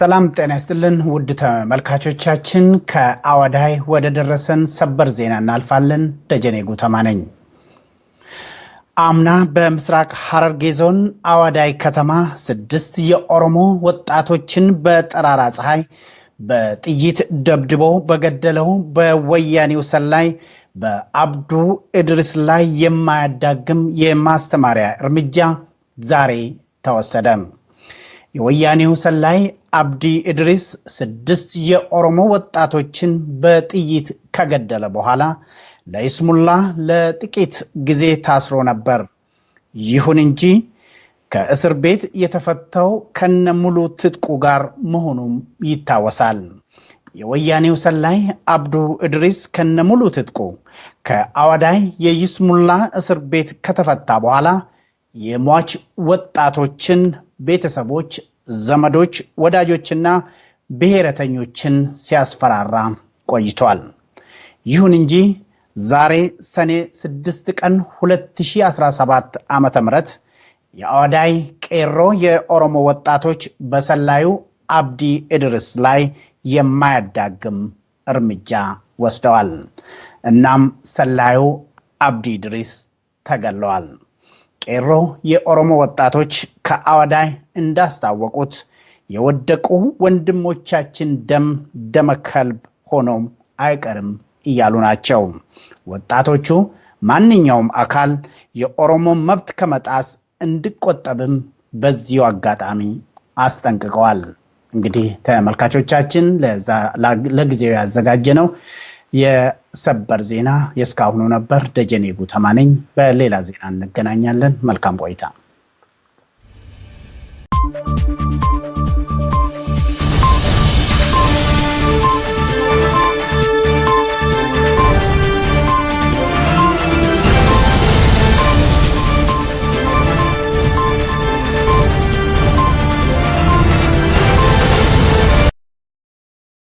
ሰላም ጤና ይስጥልን ውድ ተመልካቾቻችን ከአዋዳይ ወደ ደረሰን ሰበር ዜና እናልፋለን። ደጀኔ ጉተማ ነኝ። አምና በምስራቅ ሐረርጌ ዞን አዋዳይ ከተማ 6 የኦሮሞ ወጣቶችን በጠራራ ፀሐይ በጥይት ደብድቦ በገደለው በወያኔው ሰላይ በአብዱ ኢድሪስ ላይ የማያዳግም የማስተማሪያ እርምጃ ዛሬ ተወሰደ። የወያኔው ሰላይ አብዲ ኢድሪስ 6 የኦሮሞ ወጣቶችን በጥይት ከገደለ በኋላ ለይስሙላ ለጥቂት ጊዜ ታስሮ ነበር። ይሁን እንጂ ከእስር ቤት የተፈታው ከነሙሉ ትጥቁ ጋር መሆኑም ይታወሳል። የወያኔው ሰላይ አብዱ ኢድሪስ ከነሙሉ ትጥቁ ከአዋዳይ የይስሙላ እስር ቤት ከተፈታ በኋላ የሟች ወጣቶችን ቤተሰቦች፣ ዘመዶች፣ ወዳጆችና ብሔረተኞችን ሲያስፈራራ ቆይቷል። ይሁን እንጂ ዛሬ ሰኔ 6 ቀን 2017 ዓመተ ምህረት የአዋዳይ ቄሮ የኦሮሞ ወጣቶች በሰላዩ አብዲ ኢድሪስ ላይ የማያዳግም እርምጃ ወስደዋል። እናም ሰላዩ አብዲ ኢድሪስ ተገለዋል። ቄሮ የኦሮሞ ወጣቶች ከአዋዳይ እንዳስታወቁት የወደቁ ወንድሞቻችን ደም ደመከልብ ሆኖም አይቀርም እያሉ ናቸው። ወጣቶቹ ማንኛውም አካል የኦሮሞ መብት ከመጣስ እንዲቆጠብም በዚሁ አጋጣሚ አስጠንቅቀዋል። እንግዲህ ተመልካቾቻችን ለጊዜው ያዘጋጀነው የሰበር ዜና የስካሁኑ ነበር። ደጀኔ ጉተማ ነኝ። በሌላ ዜና እንገናኛለን። መልካም ቆይታ።